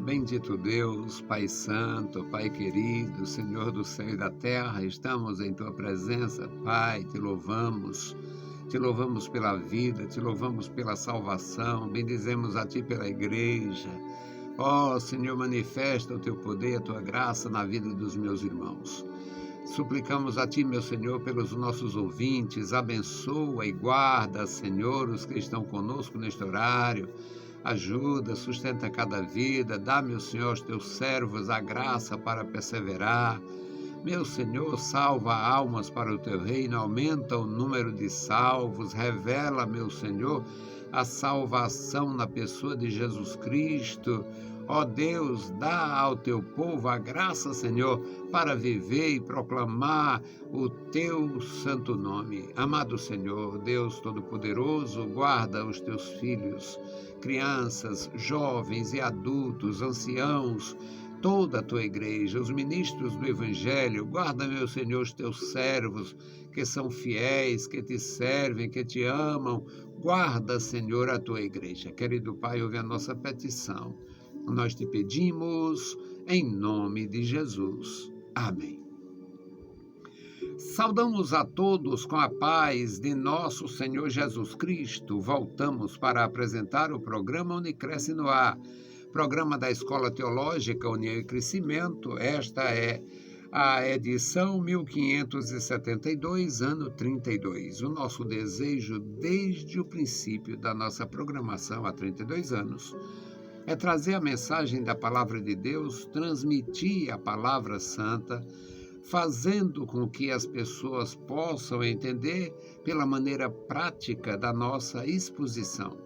Bendito Deus, Pai Santo, Pai querido, Senhor do céu e da terra, estamos em Tua presença, Pai, Te louvamos pela vida, Te louvamos pela salvação, bendizemos a Ti pela igreja. Ó Senhor, manifesta o Teu poder, a Tua graça na vida dos meus irmãos. Suplicamos a Ti, meu Senhor, pelos nossos ouvintes, abençoa e guarda, Senhor, os que estão conosco neste horário. Ajuda, sustenta cada vida, dá, meu Senhor, aos Teus servos a graça para perseverar. Meu Senhor, salva almas para o Teu reino, aumenta o número de salvos, revela, meu Senhor, a salvação na pessoa de Jesus Cristo. Ó Deus, dá ao Teu povo a graça, Senhor, para viver e proclamar o Teu santo nome. Amado Senhor, Deus Todo-Poderoso, guarda os Teus filhos, crianças, jovens e adultos, anciãos, toda a Tua igreja, os ministros do Evangelho. Guarda, meu Senhor, os Teus servos, que são fiéis, que Te servem, que Te amam. Guarda, Senhor, a Tua igreja. Querido Pai, ouve a nossa petição. Nós Te pedimos em nome de Jesus. Amém. Saudamos a todos com a paz de nosso Senhor Jesus Cristo. Voltamos para apresentar o programa Unicresce no Ar, programa da Escola Teológica União e Crescimento. Esta é a edição 1572, ano 32. O nosso desejo desde o princípio da nossa programação há 32 anos é trazer a mensagem da Palavra de Deus, transmitir a Palavra Santa, fazendo com que as pessoas possam entender pela maneira prática da nossa exposição,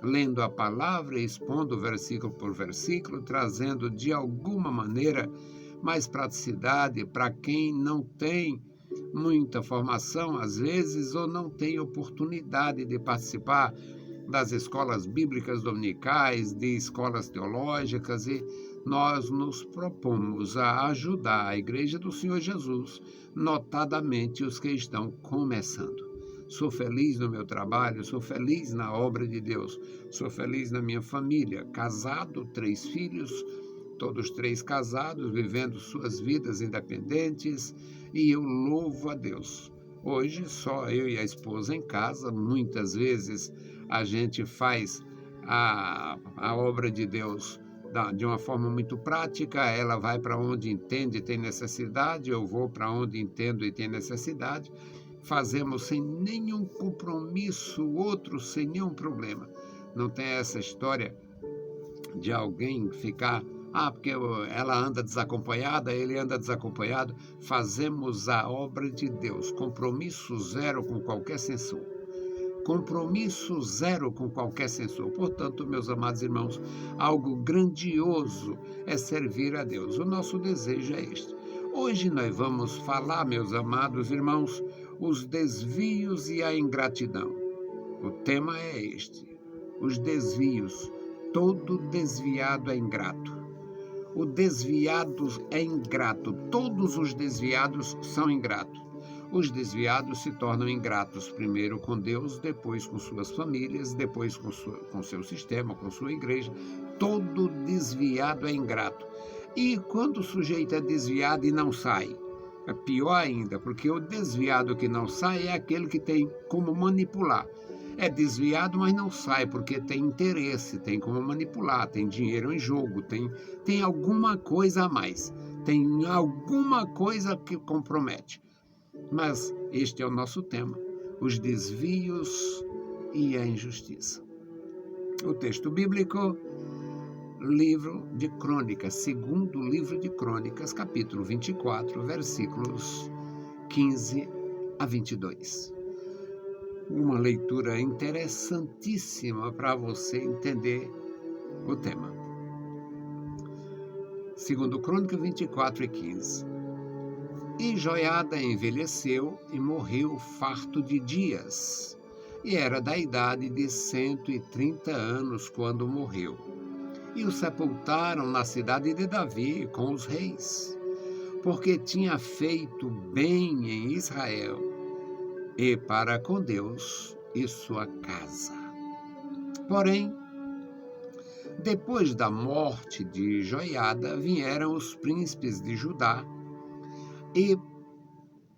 lendo a palavra e expondo versículo por versículo, trazendo de alguma maneira mais praticidade para quem não tem muita formação, às vezes, ou não tem oportunidade de participar das escolas bíblicas dominicais, de escolas teológicas, e nós nos propomos a ajudar a Igreja do Senhor Jesus, notadamente os que estão começando. Sou feliz no meu trabalho, sou feliz na obra de Deus, sou feliz na minha família, casado, 3 filhos, todos 3 casados, vivendo suas vidas independentes, e eu louvo a Deus. Hoje só eu e a esposa em casa, muitas vezes a gente faz a obra de Deus de uma forma muito prática. Ela vai para onde entende e tem necessidade, eu vou para onde entendo e tem necessidade. Fazemos sem nenhum compromisso, outro sem nenhum problema. Não tem essa história de alguém ficar, porque ela anda desacompanhada, ele anda desacompanhado. Fazemos a obra de Deus, compromisso zero com qualquer censor. Compromisso zero com qualquer censor. Portanto, meus amados irmãos, algo grandioso é servir a Deus. O nosso desejo é este. Hoje nós vamos falar, meus amados irmãos, os desvios e a ingratidão. O tema é este: os desvios. Todo desviado é ingrato. O desviado é ingrato. Todos os desviados são ingratos. Os desviados se tornam ingratos primeiro com Deus, depois com suas famílias, depois com seu sistema, com sua igreja. Todo desviado é ingrato. E quando o sujeito é desviado e não sai, é pior ainda, porque o desviado que não sai é aquele que tem como manipular. É desviado, mas não sai, porque tem interesse, tem como manipular, tem dinheiro em jogo, tem alguma coisa a mais, tem alguma coisa que compromete. Mas este é o nosso tema: os desvios e a injustiça. O texto bíblico, livro de Crônicas, segundo livro de Crônicas, capítulo 24, versículos 15 a 22. Uma leitura interessantíssima para você entender o tema. Segundo Crônicas 24 e 15. E Joiada envelheceu e morreu farto de dias, e era da idade de 130 anos quando morreu. E o sepultaram na cidade de Davi com os reis, porque tinha feito bem em Israel e para com Deus e sua casa. Porém, Depois da morte de Joiada, vieram os príncipes de Judá e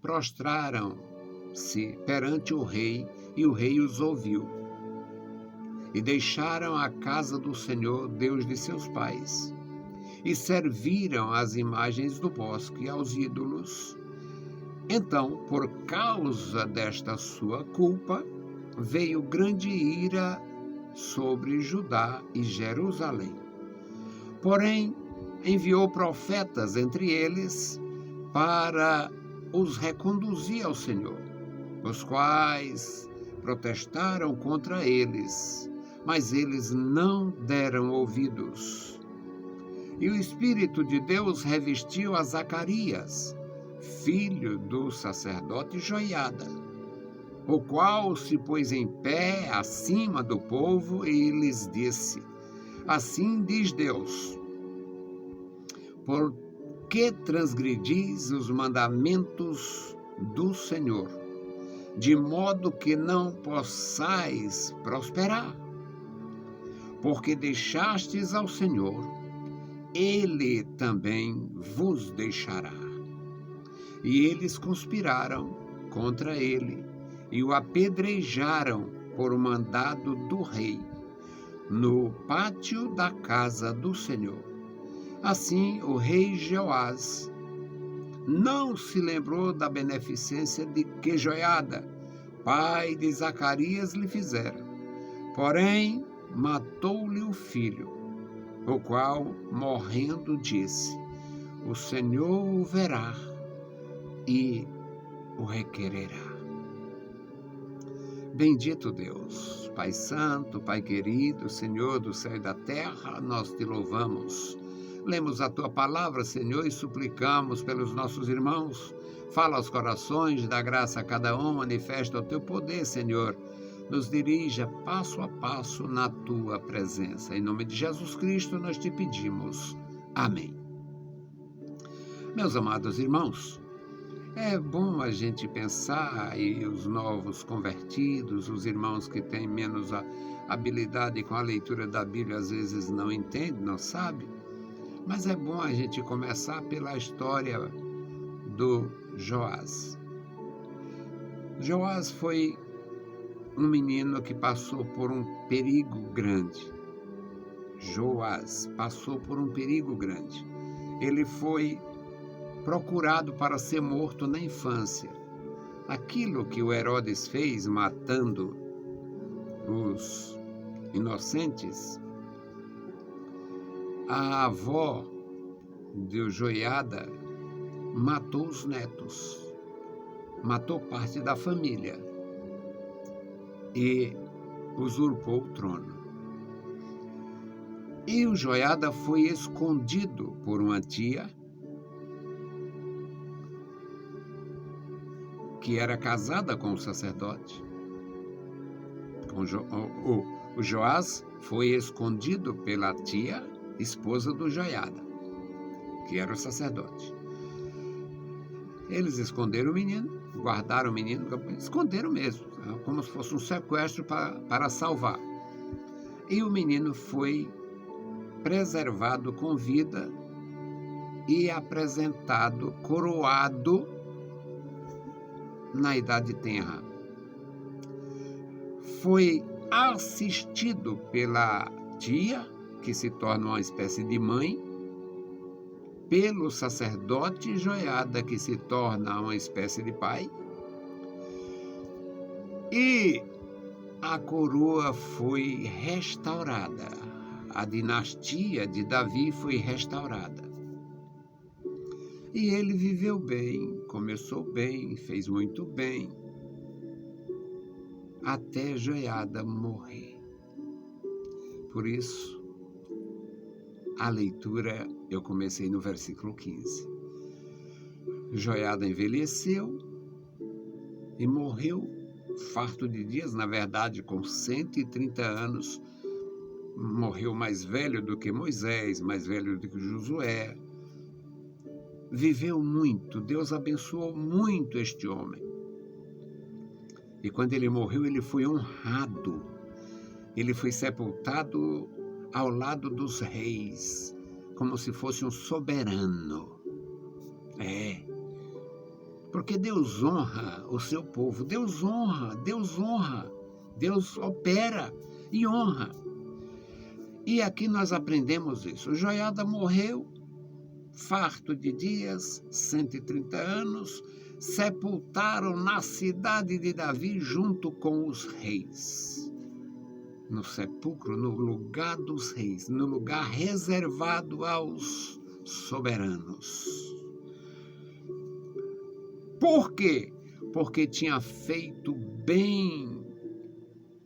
prostraram-se perante o rei, e o rei os ouviu. E deixaram a casa do Senhor, Deus de seus pais, e serviram as imagens do bosque e aos ídolos. Então, por causa desta sua culpa, veio grande ira sobre Judá e Jerusalém. Porém, enviou profetas entre eles para os reconduzir ao Senhor, os quais protestaram contra eles, mas eles não deram ouvidos. E o Espírito de Deus revestiu a Zacarias, filho do sacerdote Joiada, o qual se pôs em pé acima do povo e lhes disse: Assim diz Deus, por que transgredis os mandamentos do Senhor, de modo que não possais prosperar? Porque deixastes ao Senhor, Ele também vos deixará. E eles conspiraram contra ele e o apedrejaram por mandado do rei, no pátio da casa do Senhor. Assim, o rei Jeoás não se lembrou da beneficência de que Joiada, pai de Zacarias, lhe fizera. Porém, matou-lhe o filho, o qual, morrendo, disse: O Senhor o verá e o requererá. Bendito Deus, Pai Santo, Pai querido, Senhor do céu e da terra, nós te louvamos. Lemos a tua palavra, Senhor, e suplicamos pelos nossos irmãos. Fala aos corações, dá graça a cada um, manifesta o teu poder, Senhor. Nos dirija passo a passo na tua presença. Em nome de Jesus Cristo nós te pedimos. Amém. Meus amados irmãos, é bom a gente pensar aí os novos convertidos, os irmãos que têm menos habilidade com a leitura da Bíblia, às vezes não entendem, não sabem. Mas é bom a gente começar pela história do Joás. Joás foi um menino que passou por um perigo grande. Joás passou por um perigo grande. Ele foi procurado para ser morto na infância. Aquilo que o Herodes fez, matando os inocentes, a avó de Joiada matou os netos, matou parte da família e usurpou o trono. E o Joiada foi escondido por uma tia que era casada com o sacerdote. O Joás foi escondido pela tia, esposa do Joiada, que era o sacerdote. Eles esconderam o menino, guardaram o menino, esconderam mesmo, como se fosse um sequestro para salvar. E o menino foi preservado com vida e apresentado, coroado na idade tenra. Foi assistido pela tia, que se torna uma espécie de mãe, pelo sacerdote Joiada, que se torna uma espécie de pai, e a coroa foi restaurada. A dinastia de Davi foi restaurada. E ele viveu bem, começou bem, fez muito bem, até Joiada morrer. Por isso, a leitura eu comecei no versículo 15. Joiada envelheceu e morreu farto de dias, na verdade, com 130 anos. Morreu mais velho do que Moisés, mais velho do que Josué. Viveu muito, Deus abençoou muito este homem. E quando ele morreu, ele foi honrado. Ele foi sepultado ao lado dos reis, como se fosse um soberano. Porque Deus honra o seu povo, Deus honra, Deus opera e honra. E aqui nós aprendemos isso. Joiada morreu, farto de dias, 130 anos, sepultaram na cidade de Davi junto com os reis. No sepulcro, no lugar dos reis, no lugar reservado aos soberanos. Por quê? Porque tinha feito bem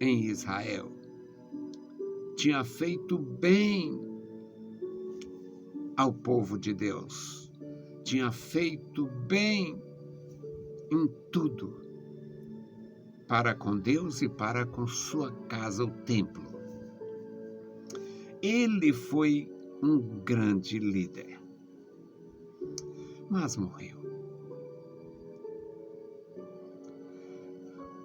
em Israel. Tinha feito bem ao povo de Deus. Tinha feito bem em tudo, para com Deus e para com sua casa, o templo. Ele foi um grande líder, mas morreu.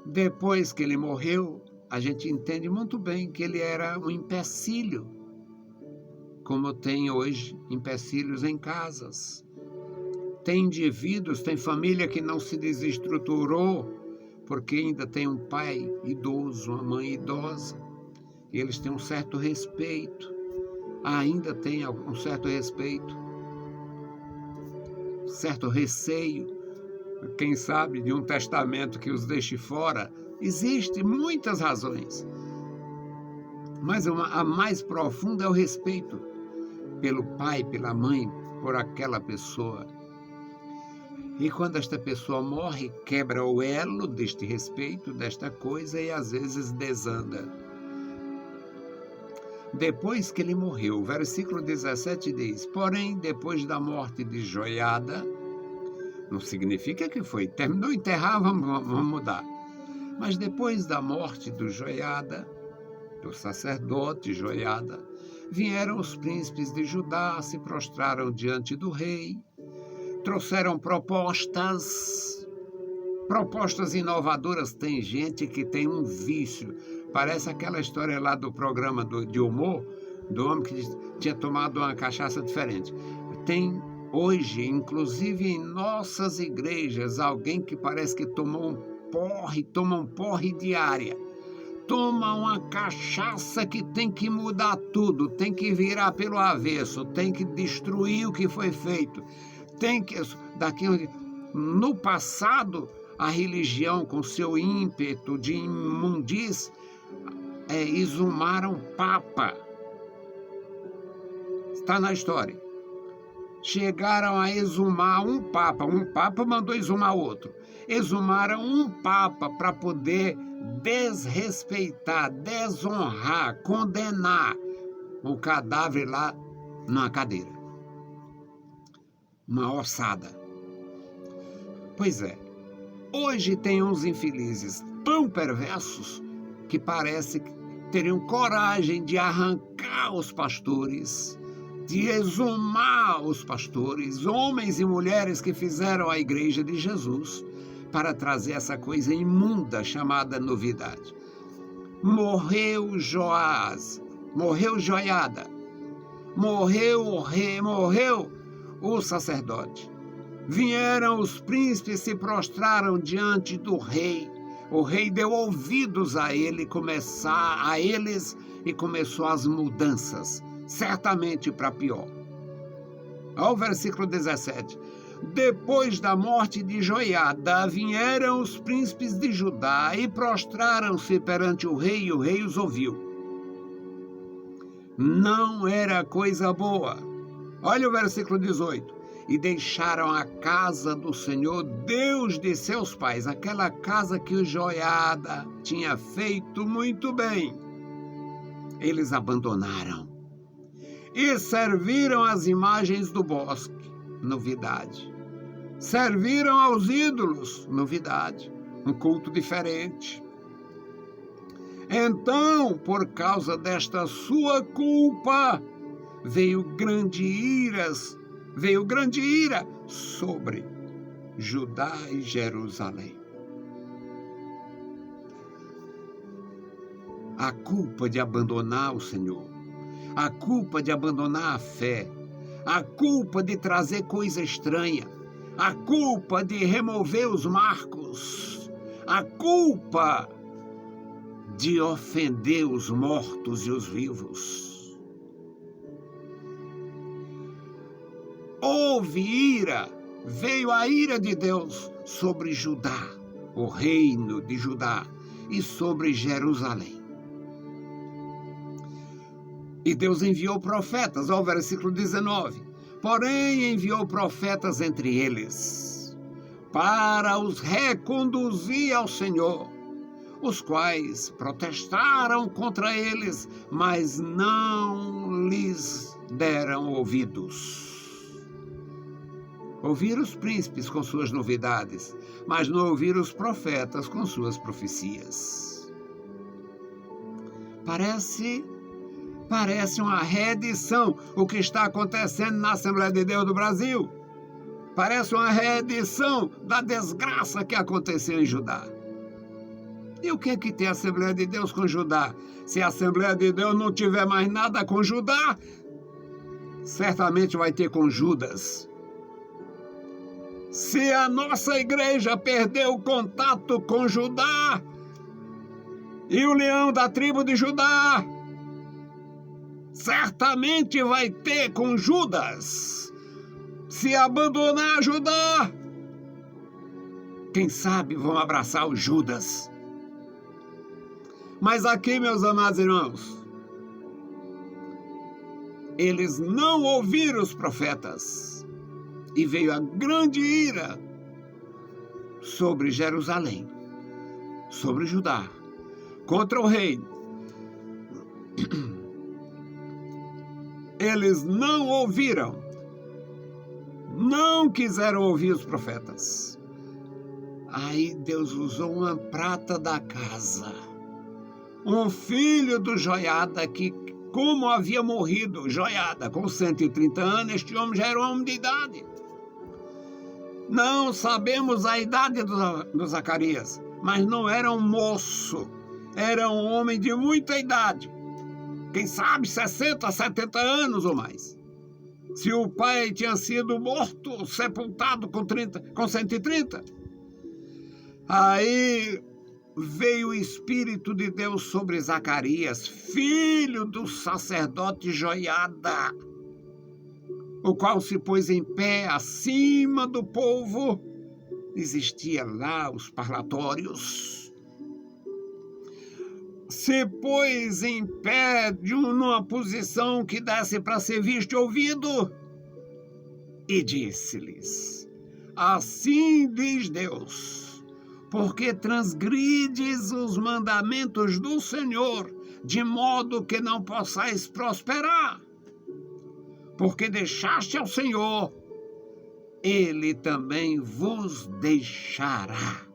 Depois que ele morreu, a gente entende muito bem que ele era um empecilho, como tem hoje empecilhos em casas. Tem indivíduos, tem família que não se desestruturou, porque ainda tem um pai idoso, uma mãe idosa, e eles têm um certo respeito, ainda tem um certo respeito, certo receio, quem sabe de um testamento que os deixe fora. Existem muitas razões, mas a mais profunda é o respeito pelo pai, pela mãe, por aquela pessoa. E quando esta pessoa morre, quebra o elo deste respeito, desta coisa, e às vezes desanda. Depois que ele morreu, o versículo 17 diz: porém, depois da morte de Joiada, não significa que foi, terminou de enterrar, vamos mudar. Mas depois da morte do Joiada, do sacerdote Joiada, vieram os príncipes de Judá, se prostraram diante do rei, trouxeram propostas inovadoras. Tem gente que tem um vício, parece aquela história lá do programa de humor, do homem que tinha tomado uma cachaça diferente. Tem hoje, inclusive em nossas igrejas, alguém que parece que toma um porre diária. Toma uma cachaça que tem que mudar tudo, tem que virar pelo avesso, tem que destruir o que foi feito. No passado, a religião, com seu ímpeto de imundície, exumaram papa. Está na história. Chegaram a exumar um papa mandou exumar outro. Exumaram um papa para poder desrespeitar, desonrar, condenar o cadáver lá numa cadeira. Uma ossada. Pois é, hoje tem uns infelizes tão perversos que parece que teriam coragem de arrancar os pastores, de exumar os pastores, homens e mulheres que fizeram a igreja de Jesus, para trazer essa coisa imunda chamada novidade. Morreu Joás, morreu Joiada, morreu o rei, morreu o sacerdote. Vieram os príncipes, se prostraram diante do rei. O rei deu ouvidos a eles e começou as mudanças, certamente para pior. Olha o versículo 17. Depois da morte de Joiada, vieram os príncipes de Judá e prostraram-se perante o rei, e o rei os ouviu. Não era coisa boa. Olha o versículo 18. E deixaram a casa do Senhor, Deus de seus pais, aquela casa que o Joiada tinha feito muito bem. Eles abandonaram e serviram as imagens do bosque. Novidade. Serviram aos ídolos. Novidade. Um culto diferente. Então, por causa desta sua culpa, veio grande ira sobre Judá e Jerusalém. A culpa de abandonar o Senhor, a culpa de abandonar a fé, a culpa de trazer coisa estranha, a culpa de remover os marcos, a culpa de ofender os mortos e os vivos. Houve ira, veio a ira de Deus sobre Judá, o reino de Judá, e sobre Jerusalém. E Deus enviou profetas, ao versículo 19. Porém, enviou profetas entre eles, para os reconduzir ao Senhor, os quais protestaram contra eles, mas não lhes deram ouvidos. Ouviram os príncipes com suas novidades, mas não ouviram os profetas com suas profecias. Parece uma reedição o que está acontecendo na Assembleia de Deus do Brasil. Parece uma reedição da desgraça que aconteceu em Judá. E o que é que tem a Assembleia de Deus com Judá? Se a Assembleia de Deus não tiver mais nada com Judá, certamente vai ter com Judas. Se a nossa igreja perder o contato com Judá e o leão da tribo de Judá, certamente vai ter com Judas. Se abandonar Judá, quem sabe vão abraçar o Judas. Mas aqui, meus amados irmãos, eles não ouviram os profetas. E veio a grande ira sobre Jerusalém, sobre Judá, contra o rei. Eles não ouviram, não quiseram ouvir os profetas. Aí Deus usou uma prata da casa, um filho do Joiada que, como havia morrido Joiada com 130 anos, este homem já era um homem de idade. Não sabemos a idade do Zacarias, mas não era um moço, era um homem de muita idade. Quem sabe 60, 70 anos ou mais. Se o pai tinha sido morto, sepultado com 130. Aí veio o Espírito de Deus sobre Zacarias, filho do sacerdote Joiada, o qual se pôs em pé acima do povo. Existia lá os parlatórios. Se pôs em pé numa posição que desse para ser visto e ouvido, e disse-lhes: assim diz Deus, porque transgrides os mandamentos do Senhor, de modo que não possais prosperar. Porque deixaste ao Senhor, Ele também vos deixará.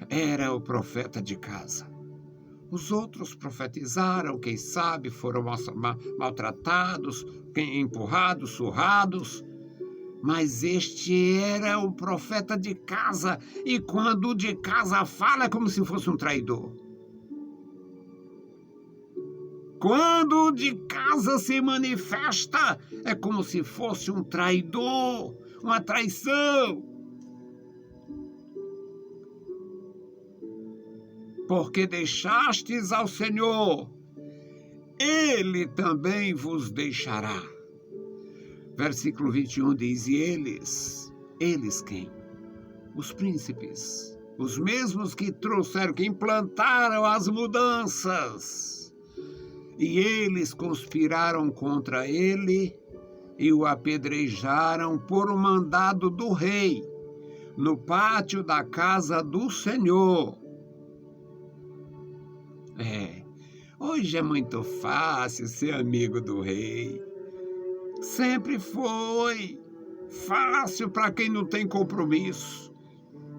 Era o profeta de casa. Os outros profetizaram, quem sabe foram maltratados, empurrados, surrados. Mas este era o profeta de casa, e quando o de casa fala é como se fosse um traidor. Quando o de casa se manifesta, é como se fosse um traidor, uma traição. Porque deixastes ao Senhor, Ele também vos deixará. Versículo 21 diz: e eles quem? Os príncipes, os mesmos que trouxeram, que implantaram as mudanças. E eles conspiraram contra ele e o apedrejaram por um mandado do rei, no pátio da casa do Senhor. Hoje é muito fácil ser amigo do rei. Sempre foi fácil para quem não tem compromisso.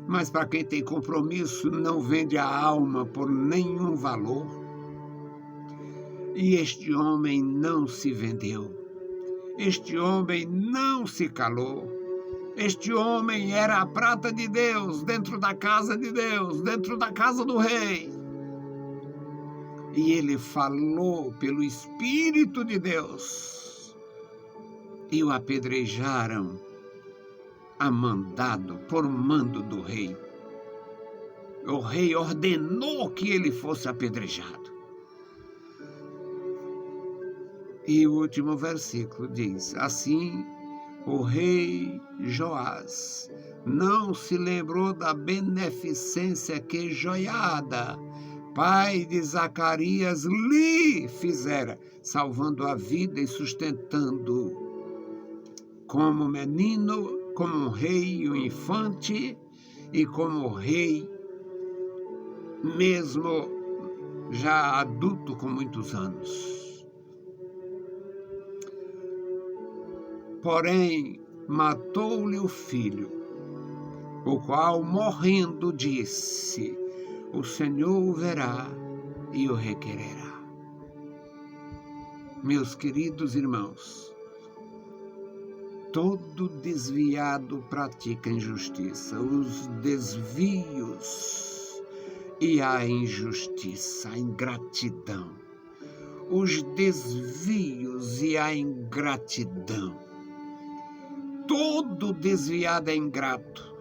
Mas para quem tem compromisso, não vende a alma por nenhum valor. E este homem não se vendeu. Este homem não se calou. Este homem era a prata de Deus, dentro da casa de Deus, dentro da casa do rei. E ele falou pelo Espírito de Deus. E o apedrejaram por mando do rei. O rei ordenou que ele fosse apedrejado. E o último versículo diz: assim, o rei Joás não se lembrou da beneficência que Joiada, pai de Zacarias, lhe fizera, salvando a vida e sustentando como menino, como um rei, um infante, e como rei, mesmo já adulto com muitos anos. Porém, matou-lhe o filho, o qual, morrendo, disse: o Senhor o verá e o requererá. Meus queridos irmãos, todo desviado pratica injustiça. Os desvios e a injustiça, a ingratidão. Os desvios e a ingratidão. Todo desviado é ingrato.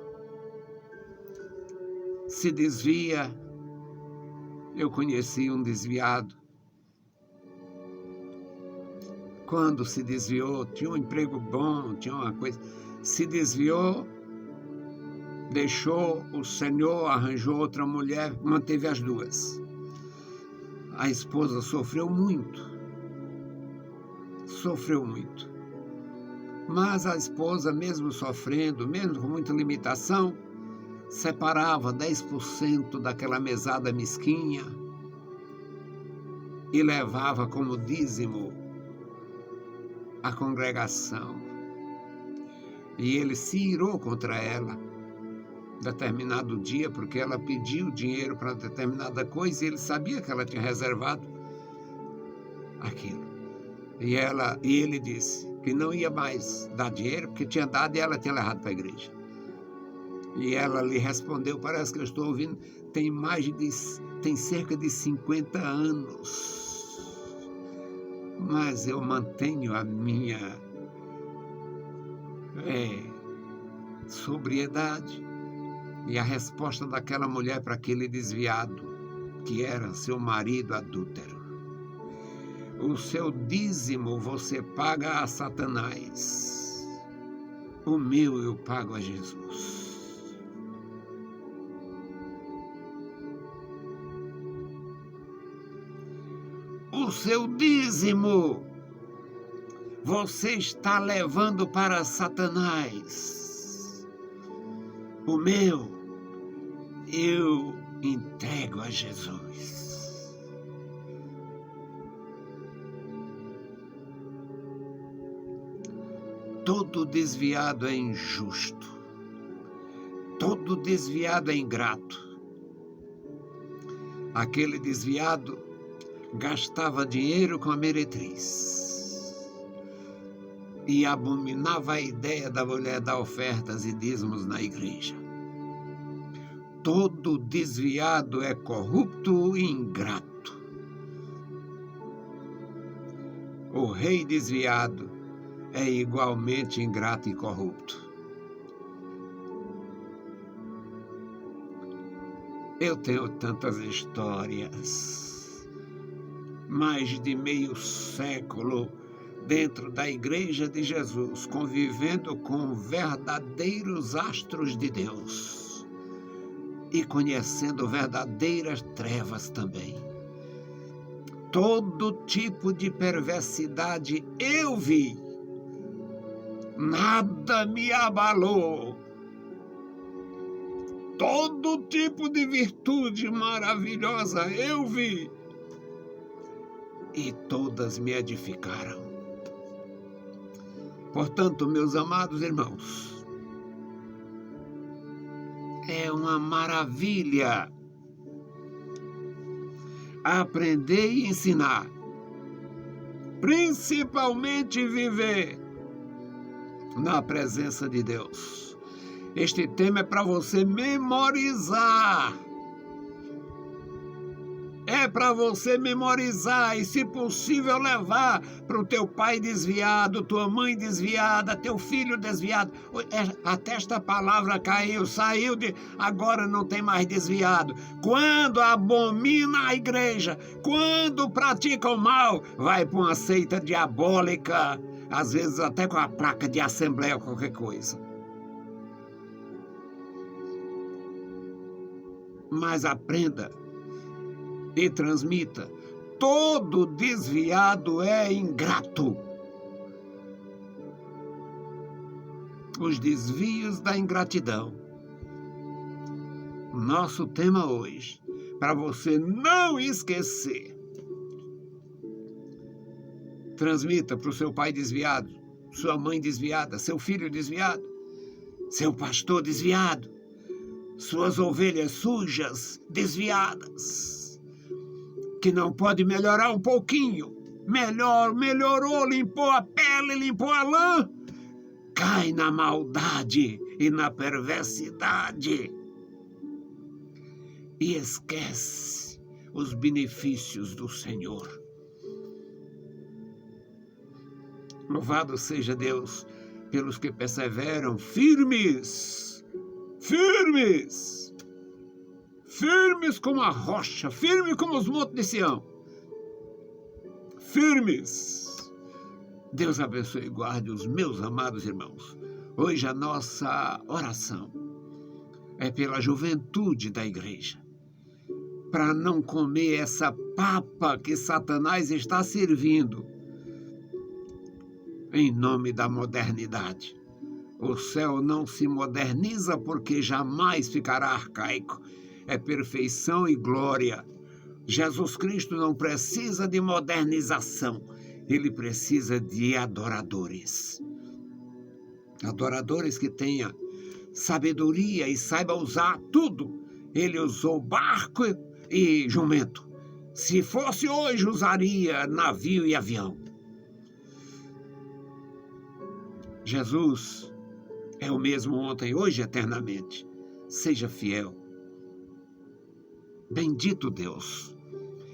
Se desvia. Eu conheci um desviado. Quando se desviou, tinha um emprego bom, tinha uma coisa. Se desviou, deixou o Senhor, arranjou outra mulher, manteve as duas. A esposa sofreu muito. Sofreu muito. Mas a esposa, mesmo sofrendo, mesmo com muita limitação, separava 10% daquela mesada mesquinha e levava como dízimo à congregação. E ele se irou contra ela determinado dia, porque ela pediu dinheiro para determinada coisa e ele sabia que ela tinha reservado aquilo. E ele disse que não ia mais dar dinheiro, porque tinha dado e ela tinha levado para a igreja. E ela lhe respondeu: parece que eu estou ouvindo, tem cerca de 50 anos, mas eu mantenho a minha sobriedade. E a resposta daquela mulher para aquele desviado, que era seu marido adúltero: o seu dízimo você paga a Satanás, o meu eu pago a Jesus. O seu dízimo você está levando para Satanás. O meu eu entrego a Jesus. Todo desviado é injusto. Todo desviado é ingrato. Aquele desviado gastava dinheiro com a meretriz e abominava a ideia da mulher dar ofertas e dízimos na igreja. Todo desviado é corrupto e ingrato. O rei desviado é igualmente ingrato e corrupto. Eu tenho tantas histórias, mais de meio século dentro da Igreja de Jesus, convivendo com verdadeiros astros de Deus e conhecendo verdadeiras trevas também. Todo tipo de perversidade eu vi, nada me abalou. Todo tipo de virtude maravilhosa eu vi, e todas me edificaram. Portanto, meus amados irmãos, é uma maravilha aprender e ensinar, principalmente viver na presença de Deus. Este tema é para você memorizar. É para você memorizar e, se possível, levar para o teu pai desviado, tua mãe desviada, teu filho desviado. Até esta palavra caiu, saiu de... Agora não tem mais desviado. Quando abomina a igreja, quando pratica o mal, vai para uma seita diabólica, às vezes até com a placa de assembleia ou qualquer coisa. Mas aprenda e transmita: todo desviado é ingrato. Os desvios da ingratidão. Nosso tema hoje, para você não esquecer. Transmita para o seu pai desviado, sua mãe desviada, seu filho desviado, seu pastor desviado, suas ovelhas sujas, desviadas, que não pode melhorar um pouquinho. Melhorou, limpou a pele, limpou a lã, cai na maldade e na perversidade e esquece os benefícios do Senhor. Louvado seja Deus pelos que perseveram firmes, firmes como a rocha, firmes como os montes de Sião, firmes. Deus abençoe e guarde os meus amados irmãos. Hoje a nossa oração é pela juventude da igreja, para não comer essa papa que Satanás está servindo em nome da modernidade. O céu não se moderniza porque jamais ficará arcaico. É perfeição e glória. Jesus Cristo não precisa de modernização. Ele precisa de adoradores. Adoradores que tenham sabedoria e saibam usar tudo. Ele usou barco e jumento. Se fosse hoje, usaria navio e avião. Jesus é o mesmo ontem, hoje, eternamente. Seja fiel. Bendito Deus.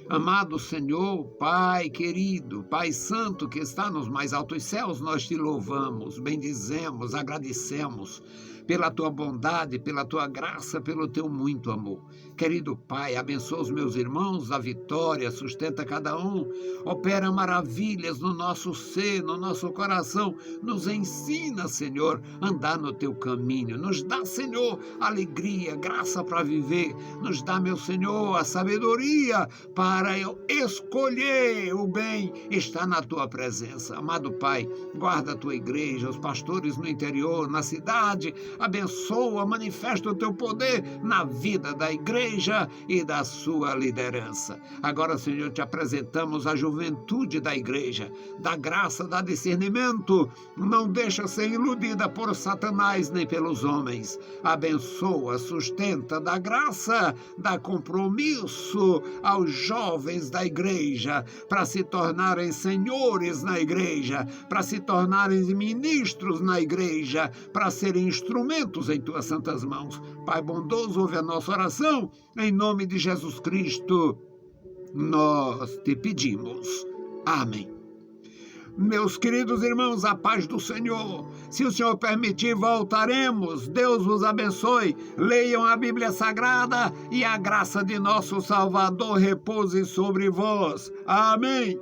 Amado Senhor, Pai querido, Pai Santo que está nos mais altos céus, nós te louvamos, bendizemos, agradecemos pela tua bondade, pela tua graça, pelo teu muito amor. Querido Pai, abençoa os meus irmãos, a vitória, sustenta cada um, opera maravilhas no nosso ser, no nosso coração, nos ensina, Senhor, a andar no teu caminho, nos dá, Senhor, alegria, graça para viver, nos dá, meu Senhor, a sabedoria para eu escolher o bem, estar na tua presença. Amado Pai, guarda a tua igreja, os pastores no interior, na cidade, abençoa, manifesta o teu poder na vida da igreja e da sua liderança. Agora, Senhor, te apresentamos a juventude da igreja, dá graça, dá discernimento, não deixa ser iludida por Satanás nem pelos homens. Abençoa, sustenta, dá graça, dá compromisso aos jovens da igreja para se tornarem senhores na igreja, para se tornarem ministros na igreja, para serem instrumentos em tuas santas mãos. Pai bondoso, ouve a nossa oração, em nome de Jesus Cristo, nós te pedimos. Amém. Meus queridos irmãos, a paz do Senhor. Se o Senhor permitir, voltaremos. Deus vos abençoe. Leiam a Bíblia Sagrada e a graça de nosso Salvador repouse sobre vós. Amém.